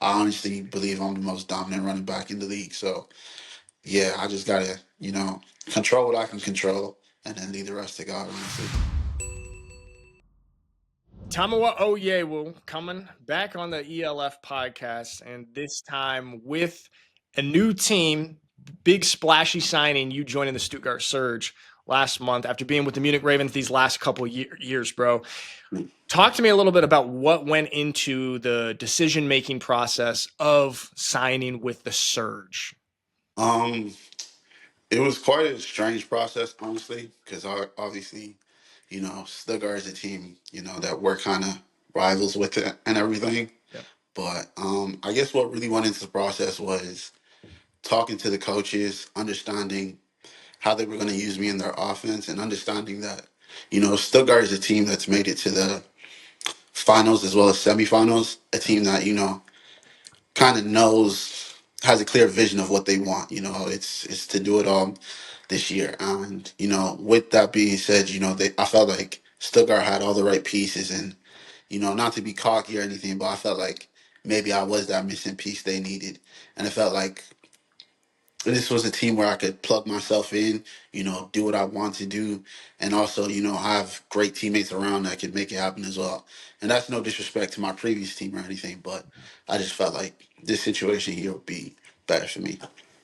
I honestly believe I'm the most dominant running back in the league. So yeah, I just gotta, control what I can control and then leave the rest to God, honestly. Tamawa Oyewo coming back on the ELF podcast, and this time with a new team, big splashy signing. You joining the Stuttgart Surge last month after being with the Munich Ravens these last couple years, bro. Talk to me a little bit about what went into the decision-making process of signing with the Surge. Um, it was quite a strange process, honestly, because obviously, Stuttgart is a team, that we're kind of rivals with it and everything. Yep. But I guess what really went into the process was talking to the coaches, understanding how they were going to use me in their offense, and understanding that, Stuttgart is a team that's made it to the finals as well as semifinals. A team that kind of knows, has a clear vision of what they want. It's to do it all this year. And with that being said, I felt like Stuttgart had all the right pieces, and not to be cocky or anything, but I felt like maybe I was that missing piece they needed, and it felt like this was a team where I could plug myself in, do what I want to do, and also, have great teammates around that could make it happen as well. And that's no disrespect to my previous team or anything, but I just felt like this situation here would be better for me.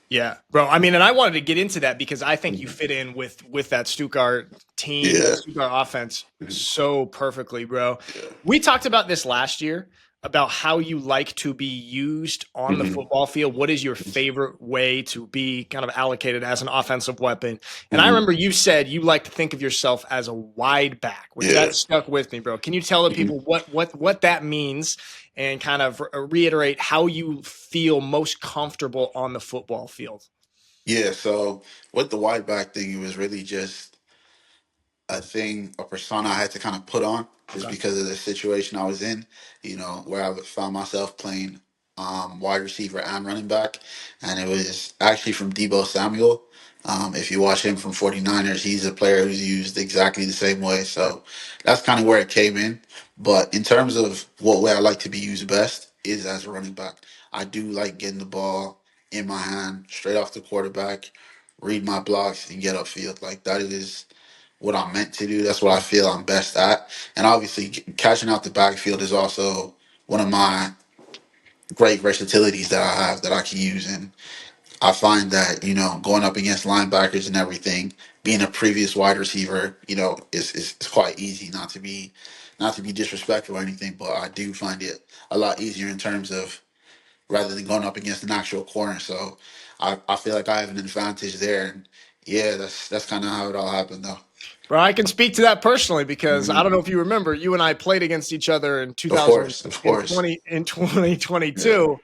Yeah, bro. I mean, and I wanted to get into that because I think you fit in with that Stuttgart team, that Yeah. Stuttgart offense Mhm. so perfectly, bro. Yeah. We talked about this last year about how you like to be used on the Hmm. football field. What is your favorite way to be kind of allocated as an offensive weapon? And I Hmm. remember you said you like to think of yourself as a wide back, which Yeah. that stuck with me, bro. Can you tell the Mhm. people what that means and kind of reiterate how you feel most comfortable on the football field? Yeah. So with the wide back thing, it was really just a persona I had to kind of put on just Okay. because of the situation I was in, where I found myself playing wide receiver and running back. And it was actually from Debo Samuel. If you watch him from 49ers, he's a player who's used exactly the same way. So that's kind of where it came in. But in terms of what way I like to be used best is as a running back. I do like getting the ball in my hand, straight off the quarterback, read my blocks, and get upfield. Like that is what I'm meant to do. That's what I feel I'm best at. And obviously, catching out the backfield is also one of my great versatilities that I have that I can use. And I find that going up against linebackers and everything, being a previous wide receiver, is quite easy. Not to be disrespectful or anything, but I do find it a lot easier in terms of rather than going up against an actual corner. So I feel like I have an advantage there. And yeah, that's kind of how it all happened, though. Bro, I can speak to that personally because I Mhm. don't know if you remember, you and I played against each other in Of course, of course. 2020 in Yeah, 2022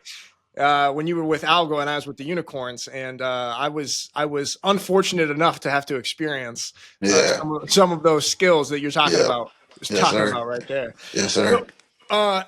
when you were with Algo and I was with the Unicorns, and I was unfortunate enough to have to experience yeah, some of those skills that you're talking yeah. about Yes, sir. right there. Yes, So, sir. uh,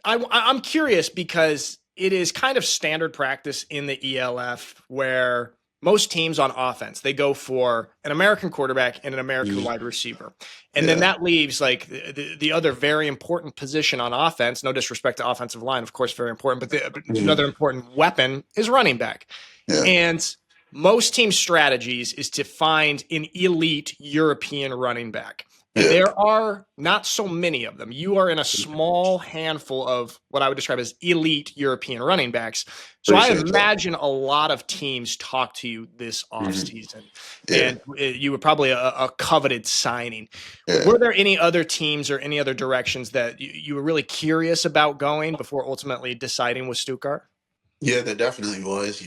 I'm curious because it is kind of standard practice in the ELF where most teams on offense they go for an American quarterback and an American Mhm. wide receiver, and then Yeah. that leaves like the other very important position on offense. No disrespect to offensive line, of course, very important, but Mhm. another important weapon is running back. Yeah. And most team strategies is to find an elite European running back. And Yeah. there are not so many of them. You are in a small handful of what I would describe as elite European running backs. So I Appreciate that. imagine a lot of teams talk to you this Mhm. offseason, Yeah. and you were probably a coveted signing. Yeah. Were there any other teams or any other directions that you were really curious about going before ultimately deciding with Stuttgart? Yeah, there definitely was.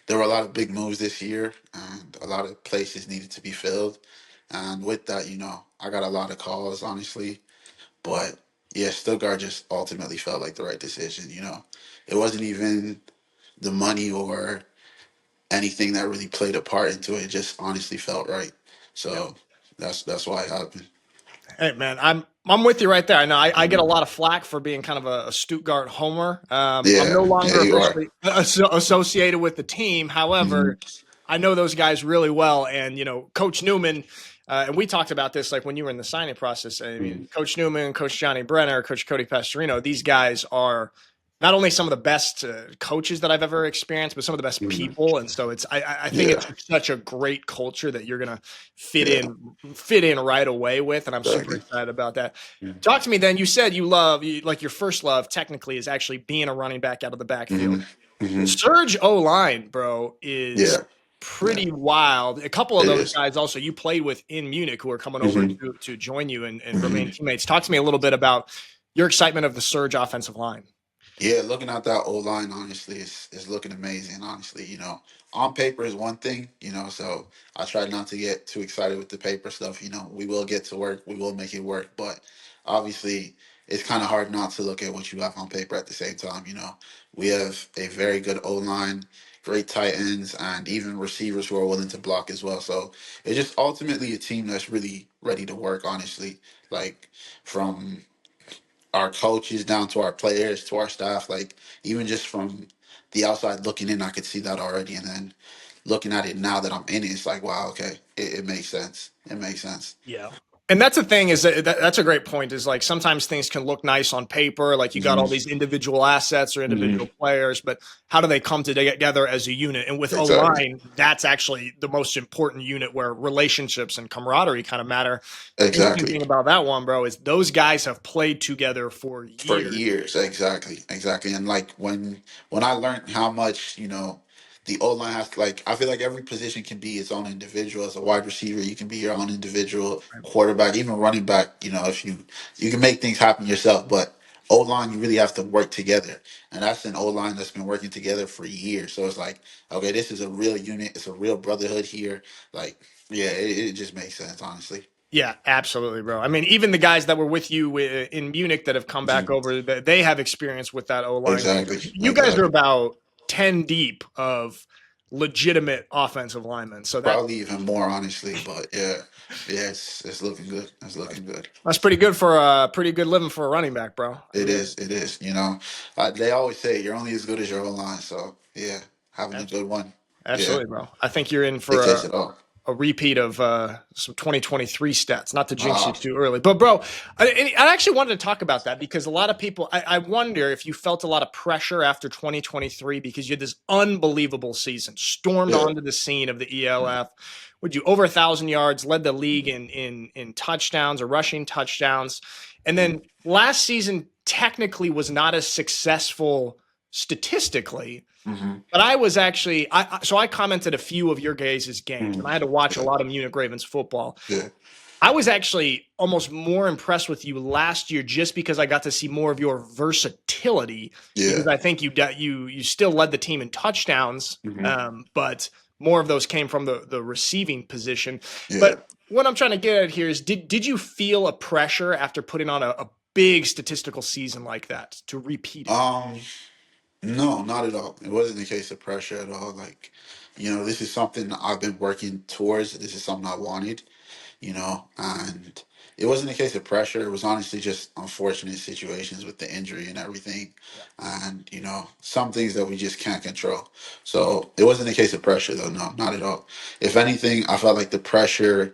There were a lot of big moves this year, and a lot of places needed to be filled. And with that, I got a lot of calls, honestly. But yeah, Stuttgart just ultimately felt like the right decision. It wasn't even the money or anything that really played a part into it. It just honestly felt right. Yep. So that's why it happened. Hey man, I'm with you right there. I know I get a Mhm. lot of flack for being kind of a Stuttgart homer. I'm no Yeah, yeah, longer you are. officially associated with the team. Mhm. However, I know those guys really well, and Coach Newman. And we talked about this like when you were in the signing process. I mean, Mhm. Coach Newman, Coach Johnny Brenner, Coach Cody Pastorino. These guys are not only some of the best coaches that I've ever experienced, but some of the best Mhm. people. And so I think Yeah, it's such a great culture that you're gonna fit yeah, in fit in right away with, and I'm super exactly. excited about that. Mm-hmm. Talk to me then. You said like your first love technically is actually being a running back out of the backfield. Hmm. Surge O line, bro, is Yeah, yeah, pretty wild. A couple of it those is. guys also you played with in Munich who are coming over Hmm. to join you and remain Hmm. teammates. Talk to me a little bit about your excitement of the Surge offensive line. Yeah, looking at that old line, honestly, is looking amazing. Honestly, on paper is one thing, so I try not to get too excited with the paper stuff. We will get to work, we will make it work, but obviously, it's kind of hard not to look at what you have on paper at the same time. We have a very good O line, great tight ends, and even receivers who are willing to block as well. So it's just ultimately a team that's really ready to work. Honestly, like from our coaches down to our players to our staff, like even just from the outside looking in, I could see that already. And then looking at it now that I'm in it, it's like, wow, okay, it makes sense. It makes sense. Yeah. And that's the thing is that's a great point is like sometimes things can look nice on paper, like you got Hmm. all these individual assets or Hmm. individual players, but how do they come together as a unit? And with O Exactly. line, that's actually the most important unit where relationships and camaraderie kind of matter. Interesting Exactly. thing about that one, bro, is those guys have played together for For years. years, exactly. And like when I learned how much, the O line has, like, I feel like every position can be its own individual. As a wide receiver, you can be your own individual. Quarterback, even running back, if you can make things happen yourself, but O line, you really have to work together, and that's an O line that's been working together for years. So it's like, okay, this is a real unit. It's a real brotherhood here. Like, yeah, it just makes sense, honestly. Yeah, absolutely, bro. I mean, even the guys that were with you in Munich that have come back Mhm. over, they have experience with that O line. Exactly, You guys are exactly. about 10 deep of legitimate offensive linemen. So Probably even more, honestly. But yeah, yeah, it's looking good. It's looking good. that's pretty good for pretty good living for a running back, bro. I It mean, is. It is. They always say you're only as good as your own line. So yeah, having a abs- good one, yeah, absolutely, bro. I think you're in for dictates it all. a repeat of some 2023 stats. Not to jinx you Ah, too early, but bro, I actually wanted to talk about that because a lot of people. I wonder if you felt a lot of pressure after 2023 because you had this unbelievable season, stormed yeah. onto the scene of the ELF. Would you over 1,000 yards, led the league in touchdowns or rushing touchdowns, and then last season technically was not as successful statistically, Mm-hmm. but I was actually so I commented a few of your guys' games, and I had to watch a Yeah. lot of Munich Ravens football. Yeah. I was actually almost more impressed with you last year just because I got to see more of your versatility. Because Yeah. I think you still led the team in touchdowns, Hmm. but more of those came from the receiving position. Yeah. But what I'm trying to get at here is, did you feel a pressure after putting on a big statistical season like that to repeat it? Um. No, not at all. It wasn't a case of pressure at all. Like, this is something I've been working towards. This is something I wanted. And it wasn't a case of pressure. It was honestly just unfortunate situations with the injury and everything. Yeah. And, some things that we just can't control. So it wasn't a case of pressure, though. No, not at all. If anything, I felt like the pressure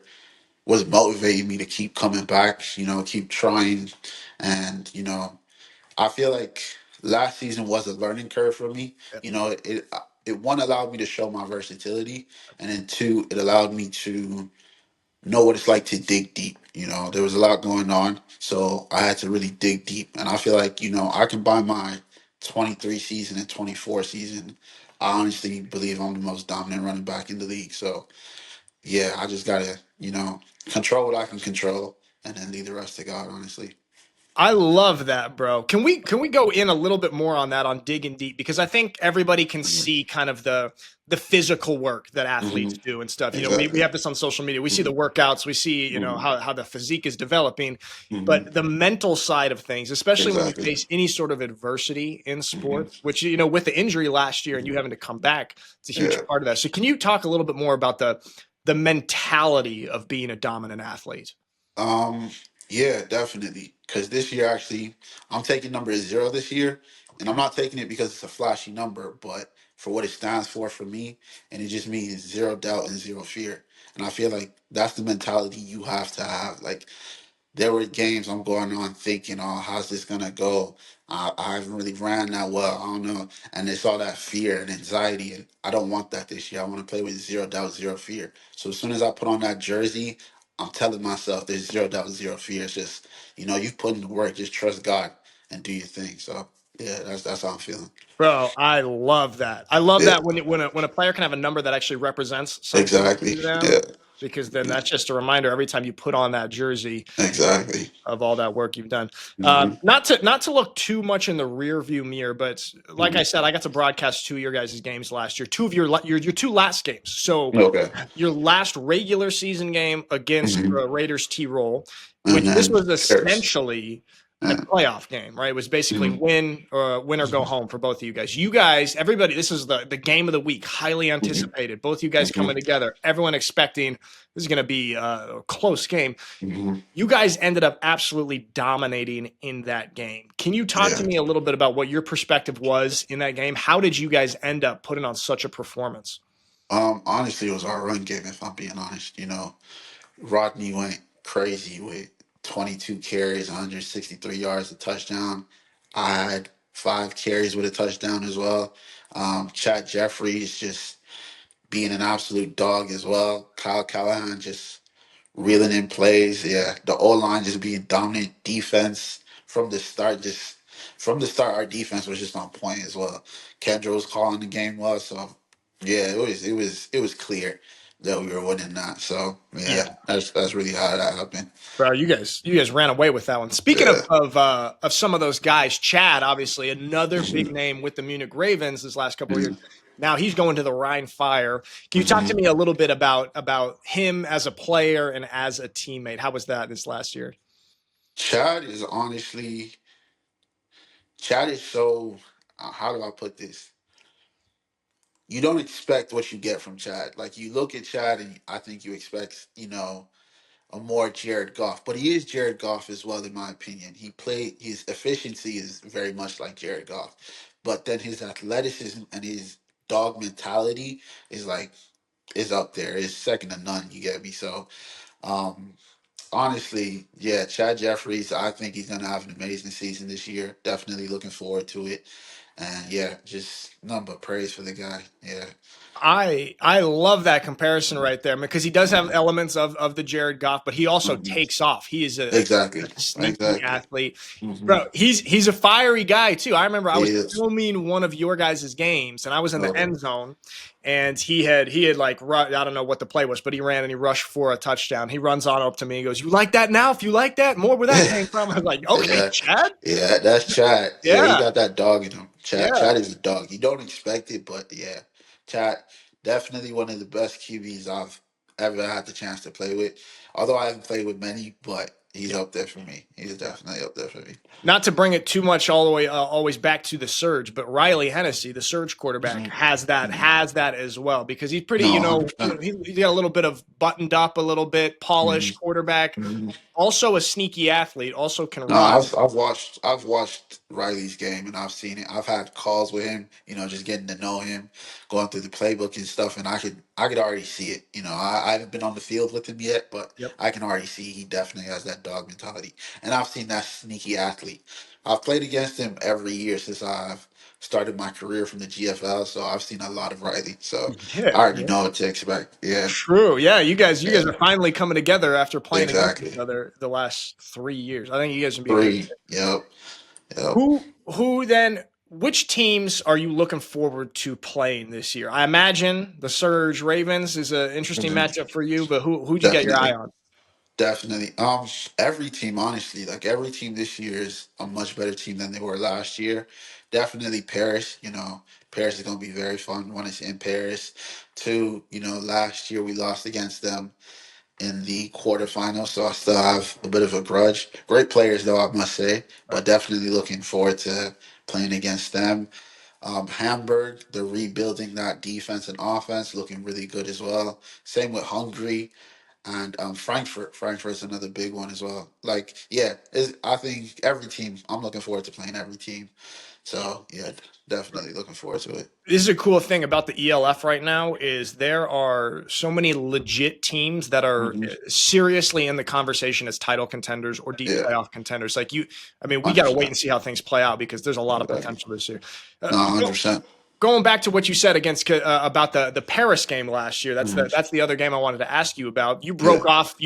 was motivating me to keep coming back, keep trying. And, I feel like last season was a learning curve for me. Yeah. It one allowed me to show my versatility, and then two, it allowed me to know what it's like to dig deep. There was a lot going on, so I had to really dig deep. And I feel like, I can buy my 23 season and 24 season. I honestly believe I'm the most dominant running back in the league. So yeah, I just gotta, control what I can control, and then leave the rest to God. Honestly. I love that, bro. Can we go in a little bit more on that on digging deep because I think everybody can Hmm. see kind of the physical work that Hmm. athletes do and stuff. We Exactly. have this on social media. We see Hmm. the workouts, we see, Hmm. how the physique is developing, Hmm. but the mental side of things, especially when you Exactly. face any sort of adversity in Hmm. sports, which with the injury last year and you having to come back, it's a huge Yeah. part of that. So can you talk a little bit more about the mentality of being a dominant athlete? Um, yeah, definitely. Because this year, actually, I'm taking number 0 this year, and I'm not taking it because it's a flashy number, but for what it stands for me, and it just means zero doubt and zero fear. And I feel like that's the mentality you have to have. Like, there were games I'm going on thinking, oh, how's this gonna go? I haven't really ran that well. I don't know, and it's all that fear and anxiety. And I don't want that this year. I want to play with zero doubt, zero fear. So as soon as I put on that jersey, I'm telling myself there's zero doubt, zero fear. It's just you put in the work. Just trust God and do your thing. So yeah, that's how I'm feeling. Bro, I love that. I love Yeah, that when a player can have a number that actually represents something exactly. to them, Yeah, because then yeah, that's just a reminder every time you put on that jersey exactly. of all that work you've done. Hmm. Not to look too much in the rear view mirror, but like I Hmm. said, I got to broadcast two of your guys' games last year, two of your two last games. So Okay. your last regular season game against Hmm. Raiders T-Roll, And which this then was Paris. essentially a Yeah. playoff game, right? It was basically Hmm. win or go home for both of you guys. You guys, everybody, this is the game of the week, highly Hmm. anticipated. Both of you guys Hmm. coming together, everyone expecting this is going to be a close game. Hmm. You guys ended up absolutely dominating in that game. Can you talk to Yeah. me a little bit about what your perspective was in that game? How did you guys end up putting on such a performance? Honestly, it was our run game, if I'm being honest. Rodney went crazy with 22 carries, 163 yards, a touchdown. I had 5 carries with a touchdown as well. Chad Jeffries just being an absolute dog as well. Kyle Callahan just reeling in plays. Yeah, the O line just being dominant defense from the start. Just from the start, our defense was just on point as well. Kendra was calling the game well, so yeah, it was clear that we were winning that. So Yeah. yeah, that's really how that happened. Bro, you guys ran away with that one. Speaking Yeah. of some of those guys, Chad, obviously another big Hmm. name with the Munich Ravens this last couple of years. Now he's going to the Rhine Fire. Can you talk to Hmm. me a little bit about him as a player and as a teammate? How was that this last year? Chad is honestly, Chad is so. How do I put this? You don't expect what you get from Chad. Like you look at Chad, and I think you expect, a more Jared Goff, but he is Jared Goff as well, in my opinion. His efficiency is very much like Jared Goff, but then his athleticism and his dog mentality is is up there. It's second to none. You get me? So, um, honestly, yeah, Chad Jeffries. I think he's gonna have an amazing season this year. Definitely looking forward to it. And yeah, just nothing but praise for the guy. Yeah. I love that comparison right there because he does have Mhm. elements of the Jared Goff, but he also Mhm. takes off. He is a Exactly. sneaky Exactly. athlete. Hmm. Bro, he's a fiery guy too. I remember I He was is. filming one of your guys' games and I was in the Okay. end zone and he had I don't know what the play was, but he ran and he rushed for a touchdown. He runs on up to me and goes, "You like that now? If you like that, more where that came from." I was like, "Okay, Yeah, Chad." yeah, that's Chad. Yeah, he Yeah. got that dog in him. Chad, Yeah. Chad is a dog. You don't expect it, but yeah, Chad definitely one of the best QBs I've ever had the chance to play with. Although I haven't played with many, but he's Yeah. up there for me. He's definitely up there for me. Not to bring it too much all the way always back to the Surge, but Riley Hennessy, the Surge quarterback, Hmm. Hmm. has that as well because he's pretty, No, 100%. he's got a little bit of buttoned up, a little bit Hmm. polished quarterback, Hmm. also a sneaky athlete, also can No, run. I've watched Riley's game and I've seen it. I've had calls with him, just getting to know him, going through the playbook and stuff, and I could already see it. I haven't been on the field with him yet, but Yep. I can already see he definitely has that dog mentality. And I've seen that sneaky athlete. I've played against him every year since I've started my career from the GFL, so I've seen a lot of Riley. So Yeah. I already Yeah. know what to expect. Yeah, True. Yeah. You guys yeah, are finally coming together after playing against each exactly. other the last 3 years. I think you guys would be a good. Three. Yep. Yep. Who then? Which teams are you looking forward to playing this year? I imagine the Surge Ravens is an interesting Mhm. matchup for you, but who'd you get your eye Definitely. on? Definitely. Every team, honestly, like every team this year is a much better team than they were last year. Definitely Paris. Paris is gonna be very fun when it's in Paris. Two, last year we lost against them in the quarterfinals, so I still have a bit of a grudge. Great players though, I must say, Right. but definitely looking forward to playing against them. Hamburg, they're rebuilding that defense and offense, looking really good as well. Same with Hungary and Frankfurt. Frankfurt's another big one as well. Like, yeah, I think every team. I'm looking forward to playing every team. So yeah, definitely looking forward to it. This is a cool thing about the ELF right now is there are so many legit teams that are Hmm. seriously in the conversation as title contenders or deep Yeah, playoff contenders. Like I mean, we got to wait 100%. and see how things play out because there's a lot of Exactly. potential this year. No, Uh, 100%. Going back to what you said against about the Paris game last year, Hmm. that's the other game I wanted to ask you about. Yeah, You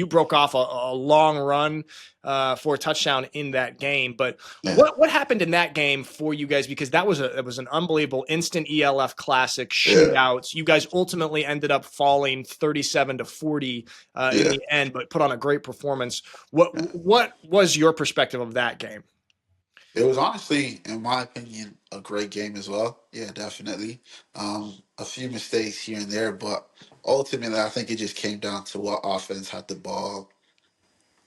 broke off a long run for a touchdown in that game. But yeah, what happened in that game for you guys? Because it was an unbelievable instant ELF classic yeah, shootouts. You guys ultimately ended up falling 37-40 in yeah, the end, but put on a great performance. yeah. What was your perspective of that game? It was honestly, in my opinion, a great game as well. Yeah, definitely. A few mistakes here and there, but ultimately, I think it just came down to what offense had the ball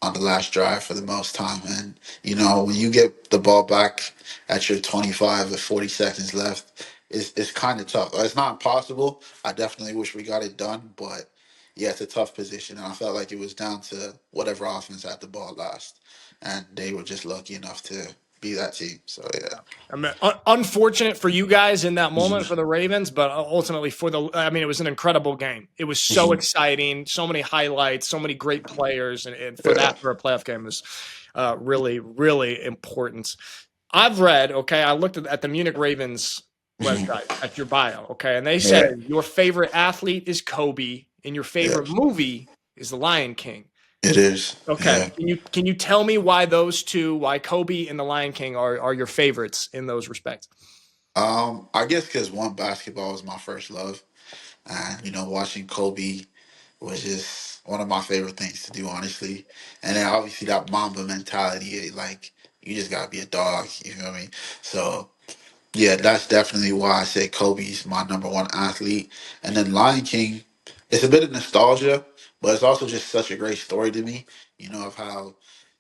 on the last drive for the most time. And, when you get the ball back at your 25 with 40 seconds left, it's kind of tough. It's not impossible. I definitely wish we got it done, but yeah, it's a tough position. And I felt like it was down to whatever offense had the ball last. And they were just lucky enough to be that team. So, yeah. I mean, unfortunate for you guys in that moment for Mhm. the Ravens, but ultimately I mean, it was an incredible game. It was so Mhm. exciting, so many highlights, so many great players, and for Yeah. that for a playoff game was really, really important. I've read, okay, I looked at the Munich Ravens Mhm. website at your bio, okay, and they said Yeah. your favorite athlete is Kobe, and your Yeah. favorite movie is The Lion King. It is. Okay. Yeah. Can you tell me why those two, why Kobe and The Lion King are your favorites in those respects? I guess because one, basketball was my first love. And, watching Kobe was just one of my favorite things to do, honestly. And then obviously that Mamba mentality, like, you just gotta be a dog, you feel me? So yeah, that's definitely why I say Kobe's my number one athlete. And then Lion King, it's a bit of nostalgia, but it's also just such a great story to me, of how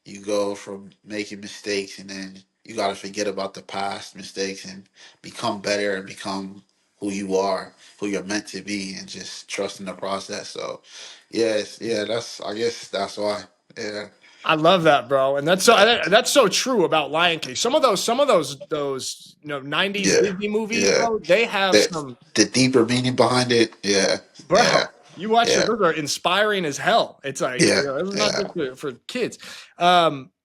you go from making mistakes and then you got to forget about the past mistakes and become better and become who you are, who you're meant to be, and just trust in the process. So, yeah, I guess that's why. Yeah, I love that, bro, and yeah, that's so true about Lion King. Some of those 90s yeah, Disney movies, yeah. bro, they have The, some the deeper meaning behind it, yeah, bro. yeah. You watch Yeah, those are inspiring as hell. It's like yeah, this is not yeah, just for kids.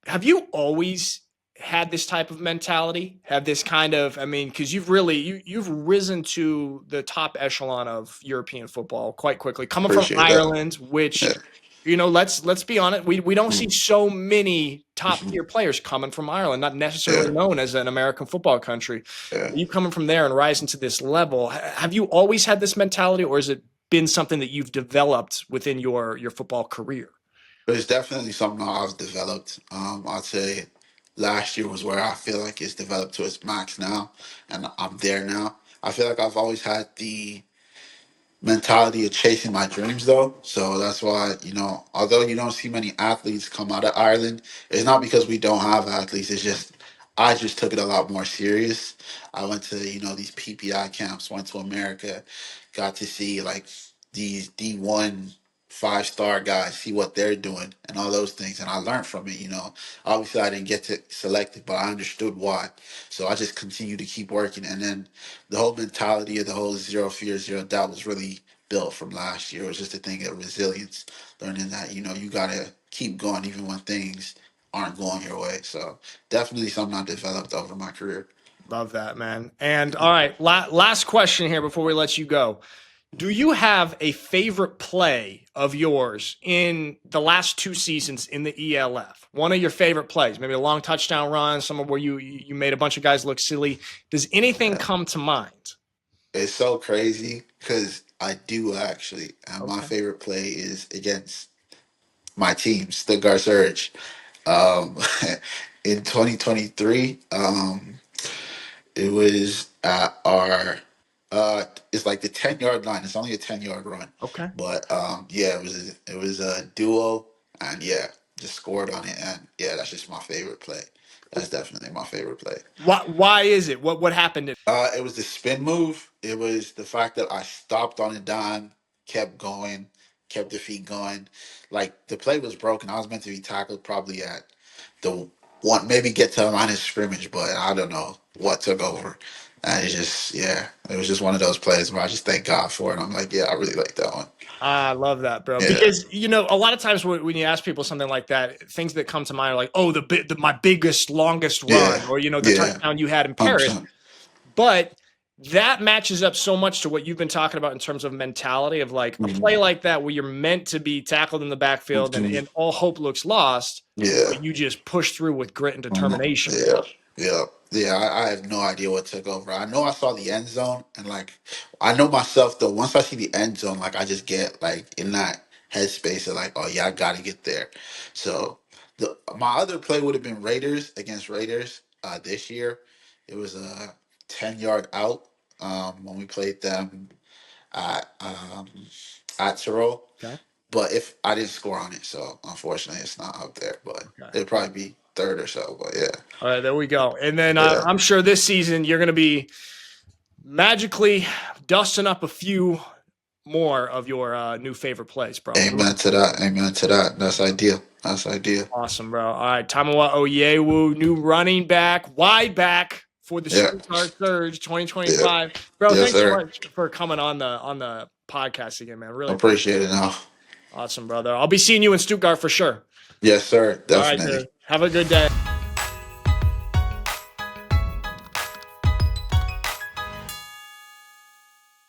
Have you always had this type of mentality? Have this kind of, I mean, because you've risen to the top echelon of European football quite quickly, coming from appreciate that. Ireland, which Yeah, let's be honest, we don't see mm, so many top mhm, tier players coming from Ireland, not necessarily yeah, known as an American football country. yeah. You coming from there and rising to this level, have you always had this mentality, or has it been something that you've developed within your football career? But it's definitely something I've developed. I'd say last year was where I feel like it's developed to its max now, and I'm there now. I feel like I've always had the mentality of chasing my dreams though. So that's why, although you don't see many athletes come out of Ireland, it's not because we don't have athletes. It's just I just took it a lot more serious. I went to, these PPI camps, went to America, got to see like these D1 5-star guys, see what they're doing and all those things. And I learned from it. Obviously I didn't get to select it, but I understood why. So I just continued to keep working. And then the whole mentality of the whole zero fear, zero doubt was really built from last year. It was just a thing of resilience, learning that, you gotta keep going even when things aren't going your way. So definitely something I developed over my career. Love that, man. And all right, last question here before we let you go. Do you have a favorite play of yours in the last two seasons in the ELF? One of your favorite plays, maybe a long touchdown run, somewhere where you made a bunch of guys look silly. Does anything Yeah. come to mind? It's so crazy because I do actually. And my Okay. favorite play is against my team, Stuttgart Surge. Um, in 2023, it was at our it's like the 10-yard line. It's only a 10-yard run. Okay. But yeah, it was a duo and yeah, just scored on it and yeah, that's just my favorite play. That's definitely my favorite play. Why is it? What happened? It was the spin move. It was the fact that I stopped on a dime, kept going, kept the feet going. Like the play was broken. I was meant to be tackled probably at the want maybe get to the line of scrimmage, but I don't know what took over. And it's just, yeah, it was just one of those plays where I just thank God for it. I'm like, yeah, I really like that one. I love that, bro. Yeah, Because a lot of times when you ask people something like that, things that come to mind are like, "Oh, my biggest, longest run," yeah, or the yeah, touchdown you had in Paris. 100%. But that matches up so much to what you've been talking about in terms of mentality of like a Mhm, play like that where you're meant to be tackled in the backfield and, mhm. and all hope looks lost, Yeah. but you just push through with grit and Mhm. determination. Yeah, yeah, yeah. I have no idea what took over. I know I saw the end zone, and like, I know myself though. Once I see the end zone, like, I just get like in that headspace of like, oh yeah, I got to get there. So my other play would have been Raiders against Raiders this year. It was a 10 yard out when we played them at Tyrol. Okay. But if I didn't score on it, so unfortunately it's not up there. But Okay. it'd probably be third or so. But yeah. All right, there we go. And then Yeah. I'm sure this season you're going to be magically dusting up a few more of your new favorite plays, bro. I'm Amen looking to forward to that. it. Amen to that. That's ideal. That's ideal. Awesome, bro. All right, Tamawa Oyewo, new running back, wide back for the Yeah. Stuttgart Surge Yeah. 2025. Bro, Yes, thanks so sir. much for coming on the podcast again, man. Really appreciate Appreciate it now. it. Awesome, brother. I'll be seeing you in Stuttgart for sure. Yes, sir. All right, Definitely. dude. Have a good day.